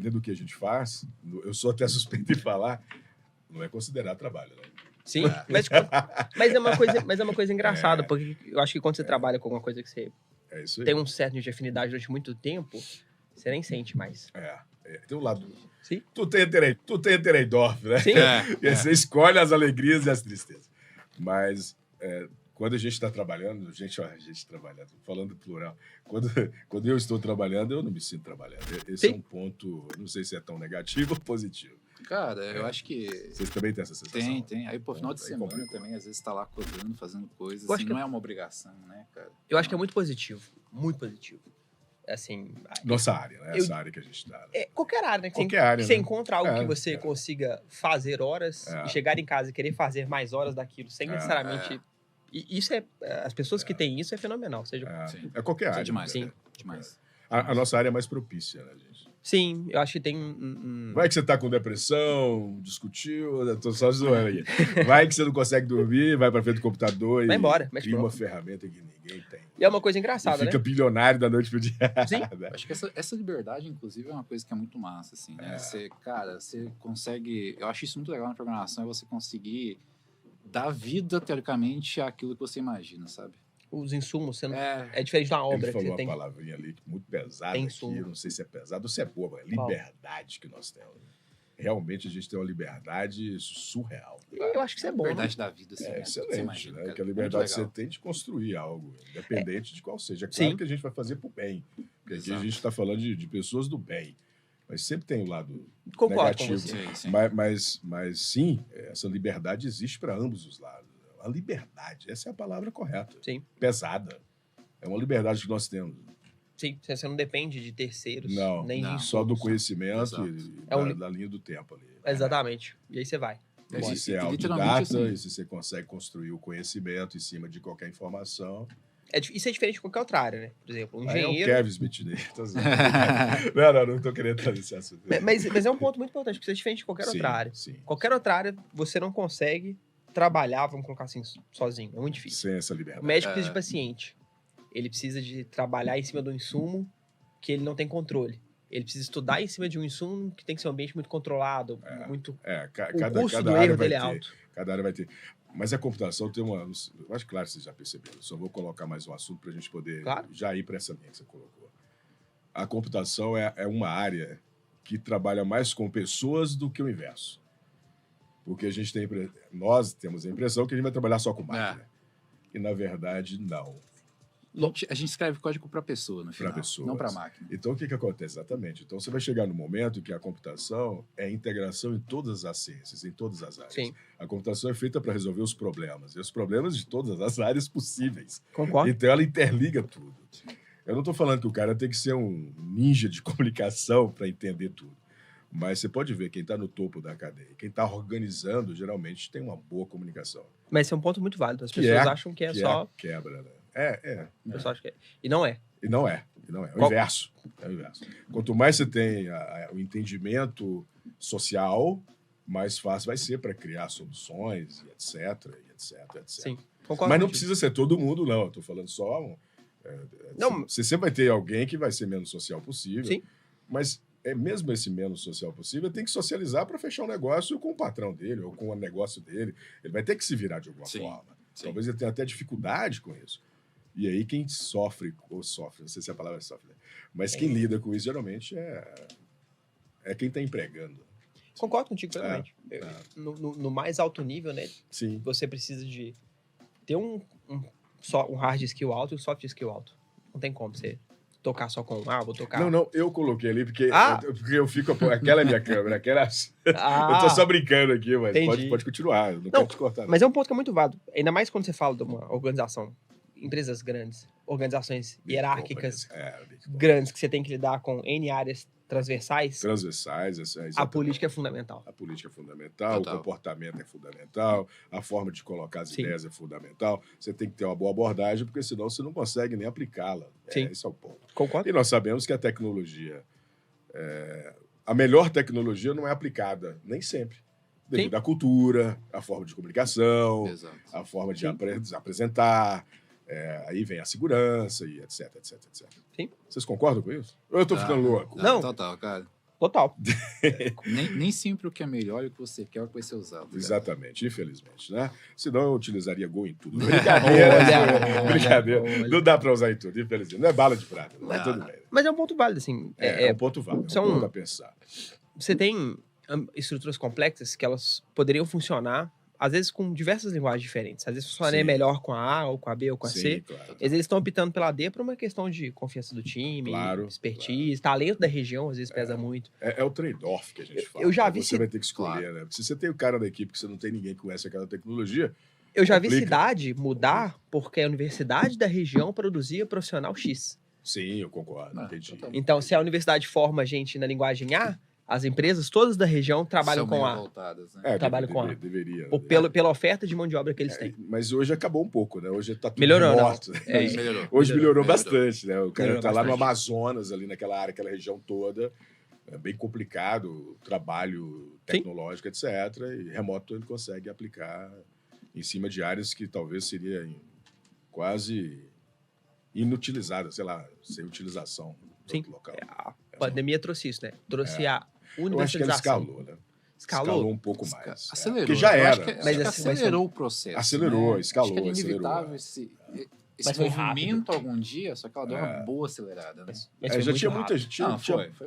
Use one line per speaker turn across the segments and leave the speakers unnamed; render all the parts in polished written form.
dependendo do que a gente faz, eu sou até suspeito em falar, não é considerado trabalho, né?
Sim, mas é uma coisa engraçada, porque eu acho que quando você trabalha com alguma coisa que você
É isso aí.
tem um certo nível de afinidade durante muito tempo, você nem sente mais.
Tem um lado...
Sim.
Tu tem Tereidorf, né?
Sim.
E você escolhe as alegrias e as tristezas. Mas quando a gente está trabalhando, a gente trabalhando, falando plural, quando eu estou trabalhando, eu não me sinto trabalhando. Esse é um ponto, não sei se é tão negativo ou positivo.
Cara, eu acho que...
Vocês também têm essa sensação?
Tem. Aí, pô, final de semana
complicou.
também, às vezes tá lá codando, fazendo coisas,
Eu acho
assim,
que
não é uma obrigação, né, cara?
Eu acho que é muito positivo. Muito positivo. Assim...
Nossa área, né? Essa área que a gente tá.
Qualquer área, né?
Qualquer área,
você
né?
encontra algo que você consiga fazer horas e chegar em casa e querer fazer mais horas daquilo, sem necessariamente... E isso as pessoas que têm isso é fenomenal. Seja...
É qualquer área.
Demais,
Sim.
Demais.
A nossa área é mais propícia, né, gente?
Sim, eu acho que tem
Vai que você tá com depressão, discutiu, eu tô só zoando aí. Vai que você não consegue dormir, vai pra frente do computador
vai embora, mas
cria
pronto.
uma ferramenta que ninguém tem.
E é uma coisa engraçada,
fica
né?
bilionário da noite pro dia.
Sim.
Acho que essa liberdade, inclusive, é uma coisa que é muito massa, assim, né? Você consegue... Eu acho isso muito legal na programação, é você conseguir dar vida, teoricamente, àquilo que você imagina, sabe?
Os insumos, você não... é diferente de uma obra
Ele falou
que você tem.
uma palavrinha ali muito pesada
Tem
aqui,
insumo.
não sei se é pesado ou se é boa, mas é liberdade que nós temos. Realmente a gente tem uma liberdade surreal.
Eu acho que isso é bom,
Liberdade da vida, assim, né?
Excelente,
Você imagina,
né?
cara.
Que a liberdade que você tem de construir algo, independente de qual seja. É claro que a gente vai fazer pro bem, porque aqui a gente está falando de pessoas do bem, mas sempre tem o lado negativo.
Sim.
Mas sim, essa liberdade existe para ambos os lados. A liberdade, essa é a palavra correta.
Sim.
Pesada. É uma liberdade que nós temos.
Sim, você não depende de terceiros,
Não,
nem de
só do conhecimento
Exato.
da linha do tempo ali.
Exatamente. E aí você vai.
E se você é autodidata, e se você consegue construir o conhecimento em cima de qualquer informação.
Isso é diferente de qualquer outra área, né? Por exemplo, um engenheiro...
É o Kevin Smith dele. Não tô querendo trazer esse assunto.
Mas é um ponto muito importante, porque isso é diferente de qualquer outra área.
Sim.
Qualquer outra área, você não consegue trabalhar, vamos colocar assim, sozinho. É muito difícil.
Sem essa liberdade.
O médico precisa de paciente. Ele precisa de trabalhar em cima do insumo que ele não tem controle. Ele precisa estudar em cima de um insumo que tem que ser um ambiente muito controlado, muito... o custo do erro dele é alto.
Cada área vai ter. Mas a computação tem uma... Eu acho claro que vocês já perceberam. Só vou colocar mais um assunto para a gente poder já ir para essa linha que você colocou. A computação é uma área que trabalha mais com pessoas do que o inverso. Porque nós temos a impressão que a gente vai trabalhar só com máquina. E, na verdade, não.
A gente escreve código para pessoa, no final, não para máquina.
Então, o que acontece? Exatamente. Então, você vai chegar no momento que a computação é integração em todas as ciências, em todas as áreas.
Sim.
A computação é feita para resolver os problemas, e os problemas de todas as áreas possíveis.
Concordo.
Então, ela interliga tudo. Eu não estou falando que o cara tem que ser um ninja de comunicação para entender tudo. Mas você pode ver, quem está no topo da cadeia, quem está organizando, geralmente tem uma boa comunicação.
Mas esse é um ponto muito válido. As pessoas acham que é só...
quebra, né?
O pessoal acha que é. E não é.
E não é. É o inverso. Quanto mais você tem o entendimento social, mais fácil vai ser para criar soluções, e etc.
Sim, concordo.
Mas não precisa ser todo mundo, não. Eu estou falando só... Você sempre vai ter alguém que vai ser menos social possível.
Sim.
Mas mesmo esse menos social possível, tem que socializar para fechar um negócio com o patrão dele ou com o negócio dele. Ele vai ter que se virar de alguma forma. Talvez ele tenha até dificuldade com isso. E aí quem sofre, não sei se a palavra é sofre, né? Mas quem lida com isso geralmente é quem está empregando.
Concordo contigo plenamente. No mais alto nível, né?
Sim.
Você precisa de ter um hard skill alto e um soft skill alto. Não tem como você tocar só com vou tocar...
Não, eu coloquei ali porque eu fico... Aquela é minha câmera, aquela... Eu tô só brincando aqui, mas pode continuar, eu não quero te cortar.
Mas é um ponto que é muito válido, ainda mais quando você fala de uma organização, empresas grandes, organizações hierárquicas grandes, que você tem que lidar com N áreas transversais, a política é fundamental.
A política é fundamental, o comportamento é fundamental, a forma de colocar as ideias é fundamental. Você tem que ter uma boa abordagem, porque senão você não consegue nem aplicá-la. Esse é o ponto.
Concordo.
E nós sabemos que a tecnologia, a melhor tecnologia não é aplicada, nem sempre. Devido à cultura, à forma de comunicação, a forma de apresentar. Aí vem a segurança e etc.
Sim.
Vocês concordam com isso? Ou eu tô ficando louco?
Não.
Total, cara.
Total.
nem sempre o que é melhor e o que você quer é o que vai ser usado. Cara.
Exatamente, infelizmente, né? Senão eu utilizaria Go em tudo. Brincadeira. Não dá para usar em tudo, infelizmente. Não é bala de prata, mas tudo bem.
Mas é um ponto válido, assim.
É um ponto válido, é um ponto a pensar.
Você tem estruturas complexas que elas poderiam funcionar, às vezes com diversas linguagens diferentes. Às vezes funcionaria melhor com a A, ou com a B, ou com a C. Claro. Eles estão optando pela D por uma questão de confiança do time, expertise, talento da região, às vezes pesa muito.
É o trade-off que a gente fala.
Eu já vi
você vai ter que escolher, né? Porque se você tem o cara da equipe que você não tem ninguém que conhece aquela tecnologia...
Eu já vi cidade mudar porque a universidade da região produzia profissional X.
Sim, eu concordo, entendi.
Então, se a universidade forma gente na linguagem A, as empresas todas da região trabalham com A.
Voltadas, né?
Trabalham com A.
Deveria.
Ou pela oferta de mão de obra que eles têm.
Mas hoje acabou um pouco, né? Hoje tá tudo
melhorou,
morto. Hoje melhorou bastante, né? O cara
melhorou
tá lá no Amazonas, ali naquela área, aquela região toda. É bem complicado, trabalho tecnológico, etc. E remoto ele consegue aplicar em cima de áreas que talvez seria quase inutilizadas, sei lá, sem utilização do local.
A pandemia trouxe isso, né? Trouxe a universalização.
Eu acho que ela escalou, né? Escalou um pouco mais.
Acelerou.
Porque já era.
Mas acelerou o processo.
Acelerou,
né?
escalou.
Acho que era inevitável esse movimento algum dia, só que ela deu uma boa acelerada. Né?
Já tinha muita gente.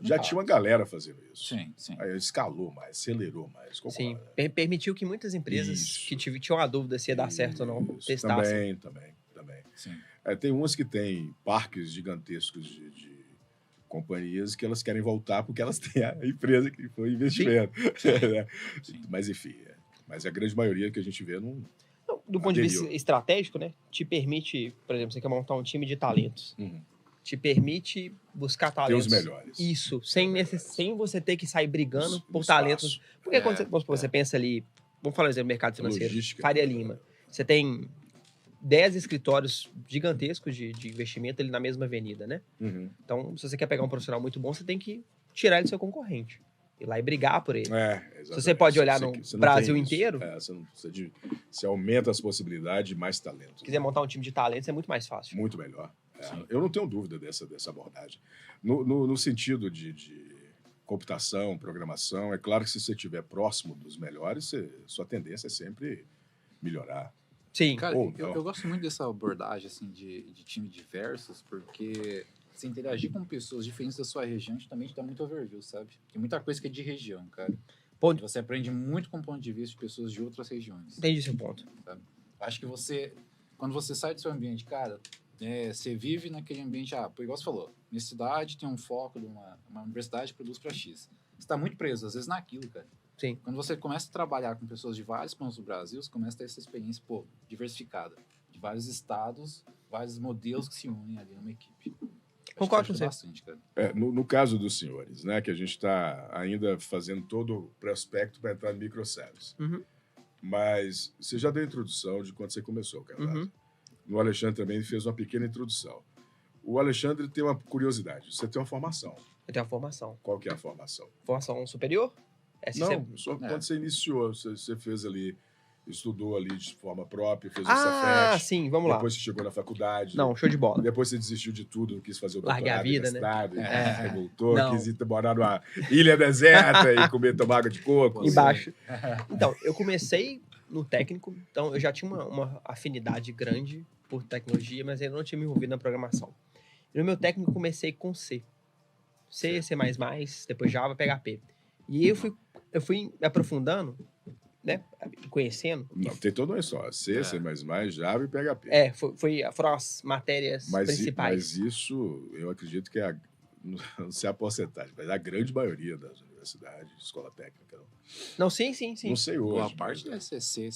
Já tinha uma galera fazendo isso.
Sim.
Aí escalou mais, acelerou mais.
Sim, permitiu que muitas empresas que tinham a dúvida se ia dar certo ou não, testassem.
Também. Sim. Tem umas que têm parques gigantescos de companhias que elas querem voltar porque elas têm a empresa que foi investimento. Sim. Mas, enfim, mas a grande maioria que a gente vê não...
Do ponto de vista estratégico, né? Te permite, por exemplo, você quer montar um time de talentos. Te permite buscar talentos.
Tem os melhores.
Isso, sem você ter que sair brigando por talentos. Porque quando você pensa ali, vamos falar do mercado financeiro, Faria Lima, você tem 10 escritórios gigantescos de investimento ali na mesma avenida, né? Então, se você quer pegar um profissional muito bom, você tem que tirar ele do seu concorrente. Ir lá e brigar por ele. Se você pode olhar no Brasil inteiro...
Você aumenta as possibilidades, mais talento.
Se quiser montar um time de talentos, é muito mais fácil.
Muito melhor. Eu não tenho dúvida dessa abordagem. No sentido de computação, programação, é claro que se você estiver próximo dos melhores, sua tendência é sempre melhorar.
Sim.
Cara, eu gosto muito dessa abordagem assim, de time diversos, porque se interagir com pessoas diferentes da sua região também te dá muito overview, sabe? Tem muita coisa que é de região, cara. Você aprende muito com o ponto de vista de pessoas de outras regiões.
Entendi seu ponto.
Sabe? Acho que quando você sai do seu ambiente, cara, você vive naquele ambiente, igual você falou, minha cidade tem um foco de uma universidade que produz para X. Você está muito preso, às vezes, naquilo, cara.
Sim.
Quando você começa a trabalhar com pessoas de vários pontos do Brasil, você começa a ter essa experiência, diversificada. De vários estados, vários modelos que se unem ali numa equipe.
Concordo com você.
Bastante, cara.
No caso dos senhores, né, que a gente está ainda fazendo todo o prospecto para entrar no microservice. Mas você já deu a introdução de quando você começou, cara. O Alexandre também fez uma pequena introdução. O Alexandre tem uma curiosidade. Você tem uma formação.
Eu tenho uma formação.
Qual que é a formação?
Formação superior?
Quando você iniciou, você fez ali... Estudou ali de forma própria, fez o Cefet.
Sim, vamos lá.
Depois você chegou na faculdade.
Não, show de bola.
Depois você desistiu de tudo, quis fazer o doutorado.
Largar a vida,
mestrado,
né?
Você voltou, quis ir morar numa ilha deserta e tomar água de coco.
Embaixo. Então, eu comecei no técnico, então eu já tinha uma afinidade grande por tecnologia, mas ainda não tinha me envolvido na programação. E no meu técnico eu comecei com C, C++, depois Java, PHP. E eu fui me aprofundando, né, conhecendo.
Não, tem toda uma história. C++, Java e PHP.
Foram as matérias principais.
Mas isso, eu acredito que não sei a porcentagem, mas a grande maioria das universidades, escola técnica.
Não, sim.
Não sei hoje.
Boa parte deve ser C++.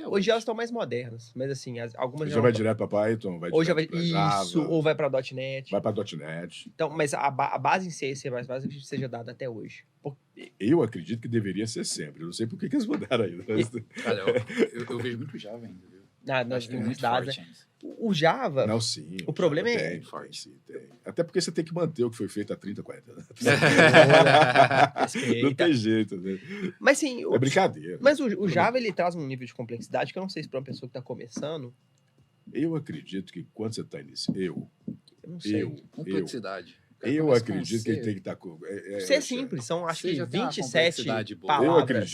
Hoje elas estão mais modernas, mas assim, algumas
já vai direto para Python, vai direto para Java.
Isso, ou vai para .NET.
Vai para .NET.
Então, mas a base em C e C++ que seja dada até hoje.
Eu acredito que deveria ser sempre. Eu não sei por que eles mudaram ainda.
Cara, eu vejo muito Java ainda, viu?
Nós temos muitos dados, né? O Java...
Não, sim.
O problema
tem. Até porque você tem que manter o que foi feito há 30, 40 anos. Não tem jeito, né?
Mas sim...
É brincadeira.
Mas o Java, ele traz um nível de complexidade que eu não sei se para uma pessoa que está começando...
Eu acredito que quando você está iniciando...
Eu não sei.
Complexidade.
Eu acredito que ele tem que estar com...
É simples, são acho que 27 palavras.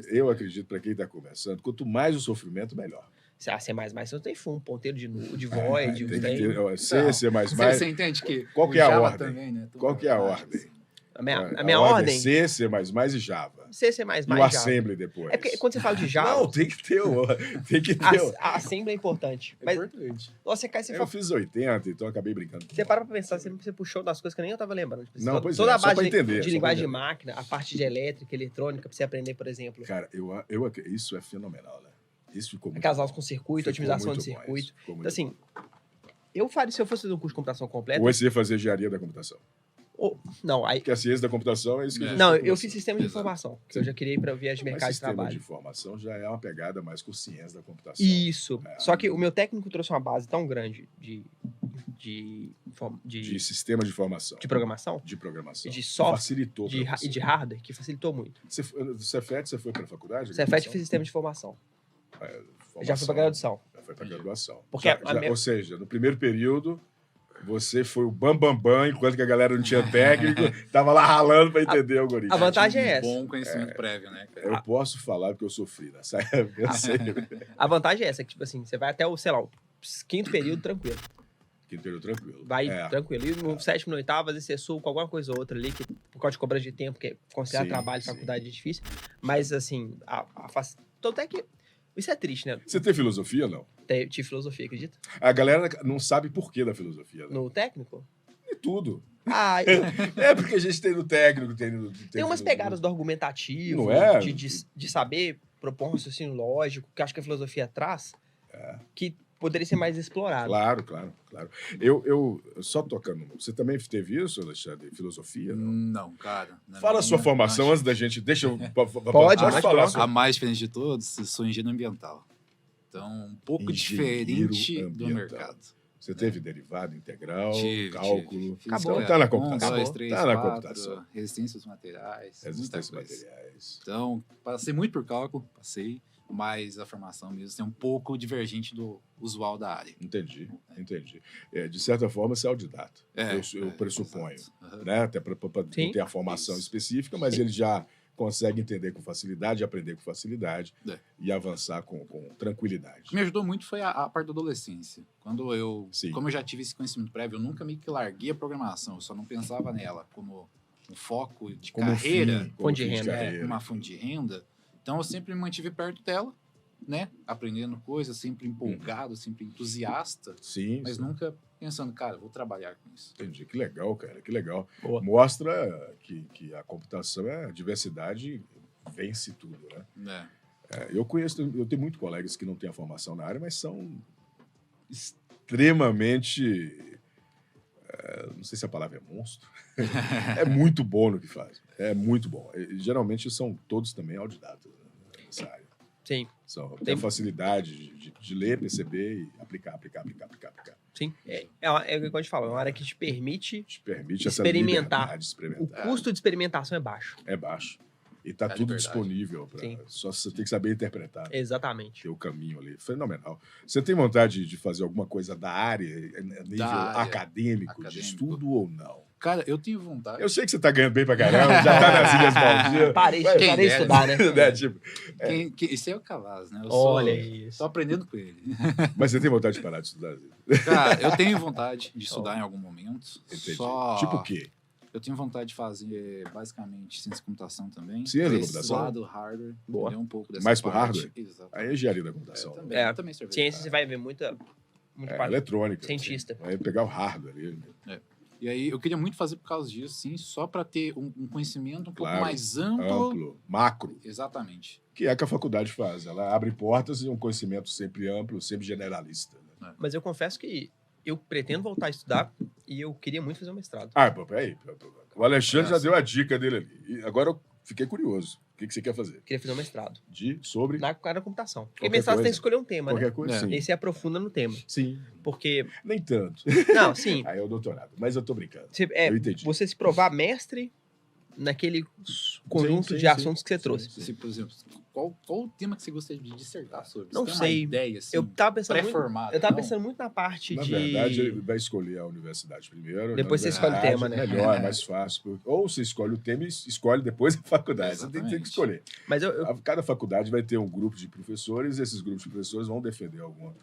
Eu acredito para quem está conversando, quanto mais o sofrimento, melhor.
C++, você não tem fundo, ponteiro de void,
C++...
Você entende que
qual que é a ordem? Também, né? Qual que é a ordem?
A minha ordem?
C++ e Java.
C++
e o Assembly depois.
É porque quando você fala de Java...
Não, tem que ter
a Assembly é importante.
É importante.
Nossa,
eu fiz 80, então acabei brincando.
Você para pra pensar, você puxou das coisas que eu nem tava lembrando. Tipo,
não,
toda a base de linguagem de máquina, a parte de elétrica, eletrônica, pra você aprender, por exemplo.
Cara, isso é fenomenal, né? Isso ficou muito
aquelas aulas com circuito, otimização de circuito. Então, assim, eu faria, se eu fosse fazer um curso de computação completa...
Ou você ia fazer engenharia da computação.
Não, aí...
Porque a ciência da computação é isso que a gente
Não, eu fiz sistema de informação, que eu já queria ir para viés de mercado de trabalho.
Sistema de informação já é uma pegada mais com ciência da computação.
Isso. Só que o meu técnico trouxe uma base tão grande de
sistema de informação.
De programação.
De programação.
De software.
Facilitou.
E de hardware, que facilitou muito.
Cefet, você foi para a faculdade?
Cefet fiz sistema de informação. Já fui para graduação.
Já foi para graduação.
Porque
ou seja, no primeiro período, você foi o bambambam, enquanto que a galera não tinha técnico, tava lá ralando para entender o algoritmo.
A vantagem é essa.
Bom conhecimento prévio, né?
Eu posso falar porque eu sofri nessa época. Eu sei.
A vantagem é essa, que tipo assim, você vai até o, sei lá, o quinto período tranquilo.
Quinto período tranquilo.
Vai tranquilo. E no sétimo, no oitavo, às vezes você sul com alguma coisa ou outra ali, que por causa de cobrança de tempo, que considera trabalho, faculdade é difícil. Mas assim, até que... Isso é triste, né?
Você tem filosofia, não?
Tive filosofia, acredita?
A galera não sabe por que da filosofia. Né?
No técnico?
E tudo.
É
porque a gente tem no técnico,
tem umas pegadas do argumentativo,
não é?
de saber propor um raciocínio lógico, que acho que a filosofia traz, que poderia ser mais explorado.
Claro. Eu só tocando... Você também teve isso, Alexandre? Filosofia?
Não, cara.
Fala a sua formação antes da gente... Deixa eu...
Pode
falar.
A mais diferente de todos, eu sou engenheiro ambiental. Então, um pouco diferente do mercado.
Você teve derivado integral, cálculo...
Acabou.
Então, tá na computação.
1, 2, 3, 4, resistências materiais. Então, passei muito por cálculo, mas a formação mesmo é um pouco divergente do usual da área.
Entendi. De certa forma, você é autodidata. Eu pressuponho. Né? Até para não ter a formação específica, mas ele já consegue entender com facilidade, aprender com facilidade e avançar com tranquilidade.
O que me ajudou muito foi a parte da adolescência. Como eu já tive esse conhecimento prévio, eu nunca meio que larguei a programação, eu só não pensava nela como um foco de carreira, uma fonte de renda. Então, eu sempre me mantive perto dela, né? Aprendendo coisas, sempre empolgado, sempre entusiasta. Mas nunca pensando, cara, vou trabalhar com isso.
Entendi. Que legal, cara. Que legal.
Boa.
Mostra que a computação a diversidade vence tudo, né? Eu tenho muitos colegas que não têm a formação na área, mas são extremamente... não sei se a palavra é monstro. É muito bom no que faz. É muito bom. Geralmente são todos também autodidatas nessa área.
Sim.
Tem facilidade de ler, perceber e aplicar.
Sim. É igual a gente fala, é uma área que te permite
experimentar.
O custo de experimentação é baixo.
É baixo. E está tudo disponível. Só você tem que saber interpretar.
Exatamente.
Ter o caminho ali. Fenomenal. Você tem vontade de fazer alguma coisa da área, nível acadêmico, de estudo ou não?
Cara, eu tenho vontade.
Eu sei que você tá ganhando bem pra caramba, já tá nas Ilhas Maldivas.
Parei de estudar, né?
Esse é o Cavaz, né?
Olha isso.
Tô aprendendo com ele.
Mas você tem vontade de parar de estudar?
Cara, eu tenho vontade de estudar em algum momento.
Entendi. Tipo o quê?
Eu tenho vontade de fazer, basicamente, ciência de computação também.
Ciência de computação?
Lado hardware.
Boa.
Um pouco dessa
mais pro hardware?
Exatamente.
Aí é engenharia da computação.
Também
ciência você vai ver muita
eletrônica.
Cientista.
Vai pegar o hardware ali.
E aí, eu queria muito fazer por causa disso, sim, só para ter um conhecimento um pouco mais amplo.
Macro.
Exatamente.
Que é que a faculdade faz. Ela abre portas e um conhecimento sempre amplo, sempre generalista. Né?
Mas eu confesso que eu pretendo voltar a estudar e eu queria muito fazer um mestrado.
Peraí. O Alexandre já deu a dica dele ali. E agora eu fiquei curioso. O que você quer fazer?
Queria fazer um mestrado.
Sobre?
Na área da computação. Porque mestrado você tem que escolher um tema,
Qualquer coisa, sim.
E você aprofunda no tema.
Sim.
Porque...
Nem tanto.
Não, sim.
Aí é o doutorado. Mas eu tô brincando.
Eu entendi. Você se provar mestre naquele conjunto de assuntos que você trouxe.
Sim. Por exemplo, qual o tema que você gostaria de dissertar sobre?
Não
você
sei.
Tem uma ideia, assim,
eu tava pensando muito na parte
na
de...
Na verdade, ele vai escolher a universidade primeiro.
Depois você escolhe o tema, né?
Melhor, é mais fácil. Ou você escolhe o tema e escolhe depois a faculdade. Exatamente. Você tem que escolher.
Mas
Cada faculdade vai ter um grupo de professores, e esses grupos de professores vão defender alguma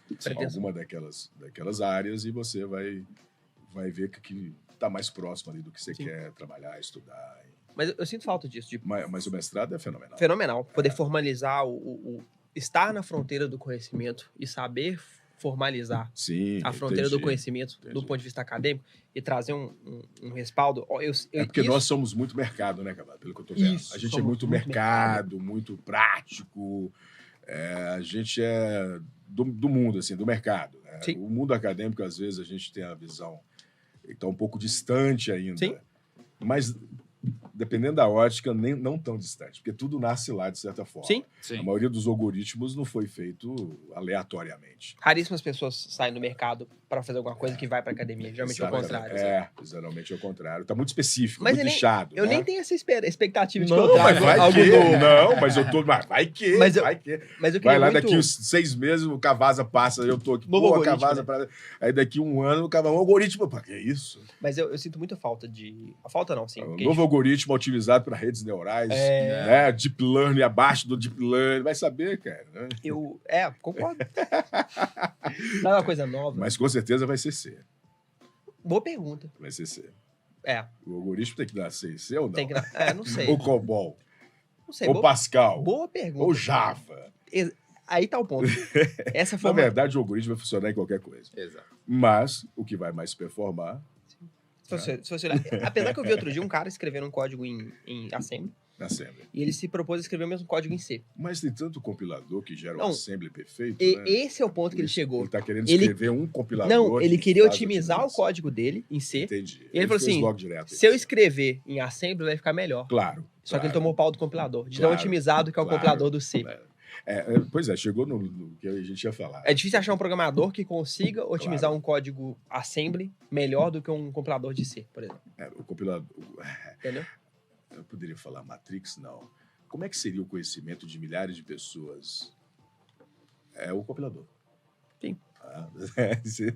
daquelas áreas, e você vai ver que está mais próximo ali do que você quer trabalhar, estudar.
Mas eu sinto falta disso.
Mas o mestrado é fenomenal.
Fenomenal. Poder formalizar estar na ffronteira do conhecimento e saber formalizar a fronteira do conhecimento do ponto de vista acadêmico e trazer um respaldo.
Porque nós somos muito mercado, né, Cavalo? Pelo que eu tô vendo. A gente é muito mercado, muito prático. A gente é do mundo, assim, do mercado. Né? O mundo acadêmico, às vezes, a gente tem a visão que está um pouco distante ainda.
Sim.
Mas, dependendo da ótica, não tão distante, porque tudo nasce lá, de certa forma.
Sim.
A maioria dos algoritmos não foi feito aleatoriamente.
Raríssimas pessoas saem do mercado para fazer alguma coisa que vai para academia. Geralmente é o contrário.
Geralmente é o contrário. Está muito específico,
mas
muito nichado.
Eu nem tenho essa expectativa de
que eu trago algo novo. Não, mas eu tô... Mas vai que. Mas eu vai lá, daqui uns 6 meses, o Cavasa passa, eu tô aqui, a Cavasa... Né? Aí daqui um ano, o Cavasa... Um algoritmo... Pô, que é isso?
Mas eu sinto muita falta de... A falta não, sim.
Novo algoritmo otimizado para redes neurais, né? Deep Learning abaixo do Deep Learning. Vai saber, cara. Né?
Concordo. Não é uma coisa nova.
Mas com certeza vai ser C.
Boa pergunta.
Vai ser C.
O
algoritmo tem que dar C ou não?
Tem que dar... não sei.
Ou COBOL.
Não sei.
Ou Pascal.
Boa pergunta.
Ou Java.
Aí tá o ponto.
Na verdade, o algoritmo vai funcionar em qualquer coisa.
Exato.
Mas o que vai mais performar...
Se você olhar, apesar que eu vi outro dia um cara escrevendo um código em Assembly. E ele se propôs a escrever o mesmo código em C.
Mas tem tanto compilador que gera um Assembly perfeito.
Né? Esse é o ponto que ele chegou.
Ele está querendo escrever um compilador.
Não, ele queria otimizar o código dele em C.
Entendi.
E ele falou assim: se eu escrever em Assembly, vai ficar melhor.
Claro.
Só que ele tomou o pau do compilador, de tão otimizado que é o compilador do C.
Pois é, chegou no que a gente ia falar.
É difícil achar um programador que consiga otimizar um código Assembly melhor do que um compilador de C, por exemplo.
O compilador...
Entendeu?
Eu poderia falar Matrix, não. Como é que seria o conhecimento de milhares de pessoas? É o compilador.
Sim.
Você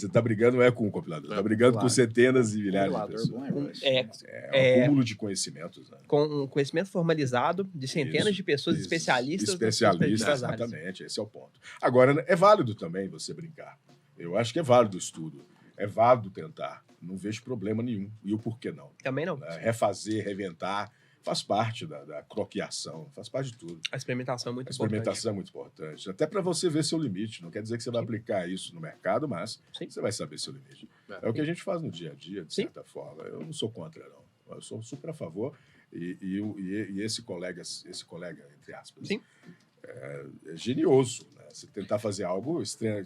está brigando não é com o compilador, está brigando com centenas e milhares de pessoas. É um acúmulo de conhecimentos. Né?
Com um conhecimento formalizado de centenas de pessoas especialistas.
Exatamente, esse é o ponto. Agora, é válido também você brincar. Eu acho que é válido o estudo. É válido tentar. Não vejo problema nenhum. E o porquê não?
Também não.
Refazer, reventar, faz parte da croquiação, faz parte de tudo.
A experimentação é muito importante.
A experimentação é muito importante. Até para você ver seu limite. Não quer dizer que você vai aplicar isso no mercado, mas você vai saber seu limite. É o que a gente faz no dia a dia, de certa forma. Eu não sou contra, não. Eu sou super a favor. E esse colega, entre aspas, é genioso. Né? Você tentar fazer algo estranho.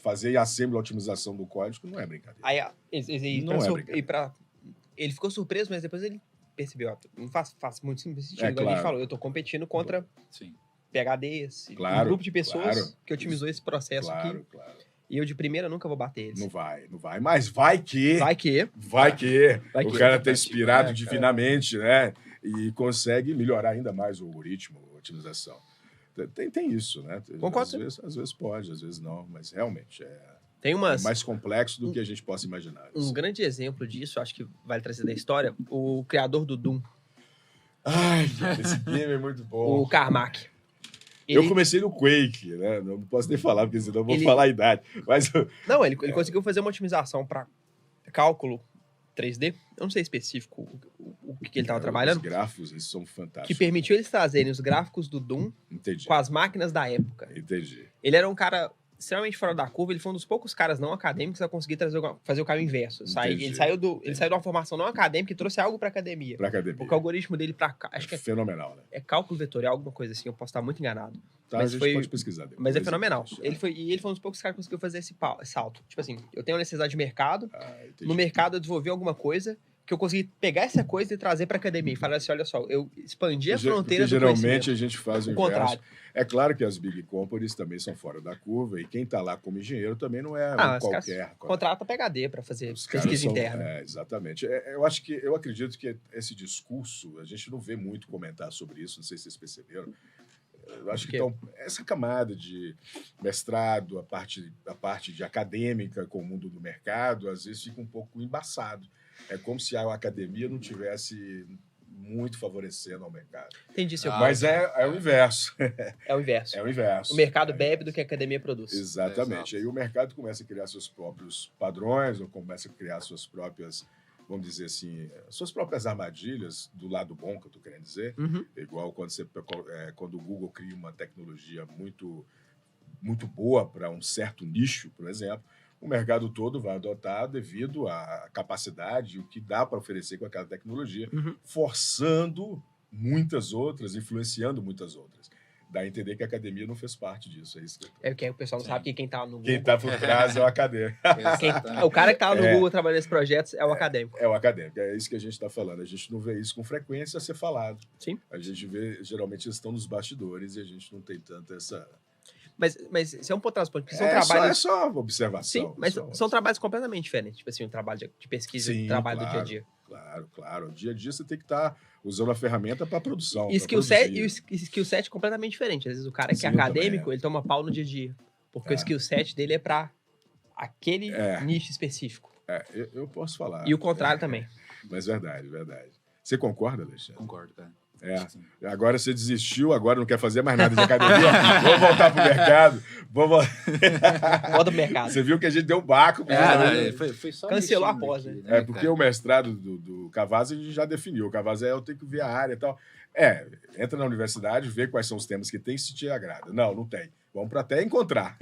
Fazer assembly, a otimização do código, não é brincadeira.
Ele ficou surpreso, mas depois ele percebeu. Não faz muito sentido. Igual a gente falou, eu estou competindo contra PhDs, um grupo de pessoas que otimizou esse processo aqui. E eu de primeira nunca vou bater eles.
Não vai. Mas vai que. O cara tá inspirado divinamente, né? E consegue melhorar ainda mais o algoritmo, a otimização. Tem isso, né?
Concordo.
Às vezes pode, às vezes não, mas realmente
é
mais complexo do que a gente possa imaginar.
Um grande exemplo disso, acho que vale trazer da história, o criador do Doom.
Ai, esse game é muito bom.
O Carmack.
Eu comecei no Quake, né? Não posso nem falar, porque senão eu vou falar a idade. Mas...
Não, ele conseguiu fazer uma otimização para cálculo 3D, eu não sei específico o que ele estava trabalhando. Os
gráficos, eles são fantásticos.
Que permitiu eles trazerem os gráficos do Doom com as máquinas da época.
Entendi.
Ele era um cara extremamente fora da curva, ele foi um dos poucos caras não acadêmicos a conseguir fazer o caminho inverso. Ele saiu de uma formação não acadêmica e trouxe algo para academia. Porque o algoritmo dele acho que
fenomenal, né?
É cálculo vetorial, alguma coisa assim, eu posso estar muito enganado.
Tá, mas a gente pode pesquisar depois.
Mas é fenomenal. Ele foi um dos poucos caras que conseguiu fazer esse salto. Tipo assim, eu tenho uma necessidade de mercado, no mercado eu desenvolvi alguma coisa, que eu consegui pegar essa coisa e trazer para a academia e falar assim, olha só, eu expandi a fronteira do
geralmente a gente faz o inverso.
Contrário.
É claro que as big companies também são fora da curva e quem está lá como engenheiro também não é qualquer.
Contrata PhD para fazer pesquisa interna.
Exatamente. Eu acredito que esse discurso, a gente não vê muito comentar sobre isso, não sei se vocês perceberam. Eu acho que então, essa camada de mestrado, a parte de acadêmica com o mundo do mercado, às vezes fica um pouco embaçado. É como se a academia não tivesse muito favorecendo ao mercado.
Entendi, seu ponto.
Mas é o inverso.
É o inverso.
É o inverso.
O mercado bebe do que a academia produz.
Exatamente. Aí o mercado começa a criar seus próprios padrões, ou começa a criar suas próprias, vamos dizer assim, suas próprias armadilhas, do lado bom que eu estou querendo dizer. Igual quando o Google cria uma tecnologia muito, muito boa para um certo nicho, por exemplo, o mercado todo vai adotar devido à capacidade e o que dá para oferecer com aquela tecnologia, forçando muitas outras, influenciando muitas outras. Dá a entender que a academia não fez parte disso. É isso
que o pessoal não sabe que quem está no Google...
Quem está por trás é o acadêmico.
O cara que está no Google trabalhando nesses projetos é o acadêmico.
É o acadêmico. É isso que a gente está falando. A gente não vê isso com frequência a ser falado.
Sim.
A gente vê, geralmente, eles estão nos bastidores e a gente não tem tanta essa...
Mas isso é um ponto porque são trabalhos...
É só observação.
Sim, mas são trabalhos completamente diferentes. Tipo assim, um trabalho de pesquisa e um trabalho do dia a dia.
Claro. O dia a dia você tem que estar usando a ferramenta para produção.
E skill set é completamente diferente. Às vezes o cara que é acadêmico, ele toma pau no dia a dia. Porque o skill set dele é para aquele nicho específico.
Eu posso falar.
E o contrário também.
Mas verdade. Você concorda, Alexandre?
Concordo, cara.
Agora você desistiu, agora não quer fazer mais nada de academia. Vamos voltar pro mercado.
Volta pro mercado.
Você viu que a gente deu um baco.
Foi só
cancelou a pós, né?
Porque o mestrado do Cavazzi a gente já definiu. O Cavazzi eu tenho que ver a área e tal. Entra na universidade, vê quais são os temas que tem, se te agrada. Não tem. Vamos para até encontrar.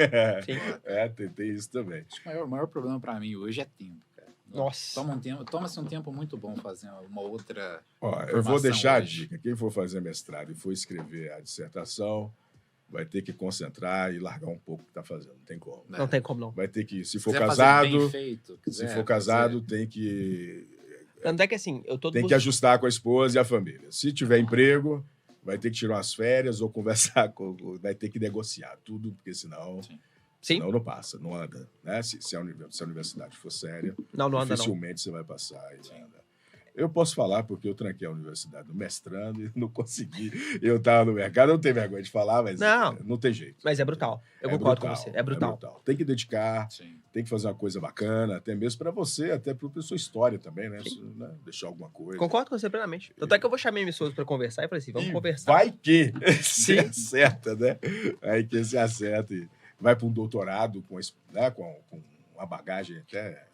Sim.
Tem isso também.
Acho que o maior problema para mim hoje é tempo.
Nossa.
Toma-se um tempo muito bom fazer uma outra.
Eu vou deixar a dica. Quem for fazer mestrado e for escrever a dissertação, vai ter que concentrar e largar um pouco o que está fazendo. Não tem como.
Não tem como, não.
Vai ter que, se for casado, tem que.
Tanto é que assim,
tem que ajustar com a esposa e a família. Se tiver emprego, vai ter que tirar umas férias ou conversar vai ter que negociar tudo, porque senão.
Sim.
Senão não passa, não anda. Né? Se a universidade for séria, dificilmente você vai passar. Eu posso falar porque eu tranquei a universidade no mestrando e não consegui. Eu estava no mercado, eu não tenho vergonha de falar, mas não tem jeito.
Mas é brutal. Eu concordo com você. É brutal.
Tem que dedicar, tem que fazer uma coisa bacana, até mesmo para você, até para sua história também, né? Deixar alguma coisa.
Concordo com você plenamente. Tanto é que eu vou chamar minha esposa para conversar e falei assim, vamos conversar.
Vai que se acerta, né? Vai que se acerta e vai para um doutorado com uma bagagem até...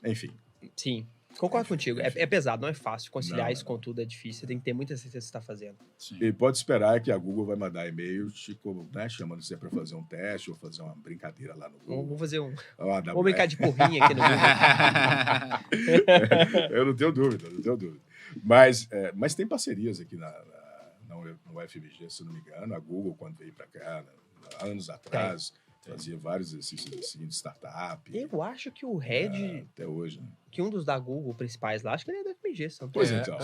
Enfim.
Sim. Concordo contigo. É pesado, não é fácil. Conciliar isso com tudo é difícil. Você tem que ter muita certeza do que você está fazendo.
Sim. E pode esperar que a Google vai mandar e-mail chamando você para fazer um teste ou fazer uma brincadeira lá no Google.
Vamos fazer vamos brincar de porrinha aqui no Google.
Eu não tenho dúvida. Mas tem parcerias aqui no UFMG, se não me engano. A Google, quando veio para cá, anos atrás... Fazia vários exercícios assim, de startup.
Eu acho que o Red...
até hoje, né?
Que um dos da Google principais lá, acho que ele é da FMG.
Pois então.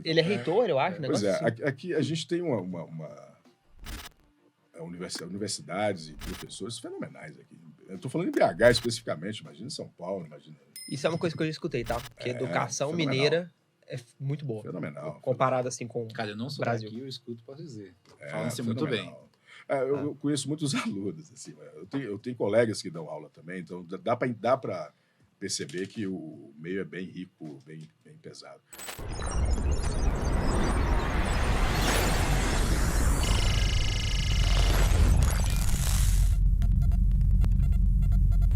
Ele é reitor, eu acho.
Pois aqui a gente tem universidades e professores fenomenais aqui. Eu estou falando em BH especificamente, imagina em São Paulo, imagina...
Isso é uma coisa que eu já escutei, tá? Porque educação mineira é muito boa.
Fenomenal.
Comparado assim com o
Cara, eu não sou
Brasil.
Daqui, eu escuto, posso dizer. Falam-se muito bem.
Eu conheço muitos alunos, assim, eu tenho colegas que dão aula também, então dá para perceber que o meio é bem rico, bem pesado.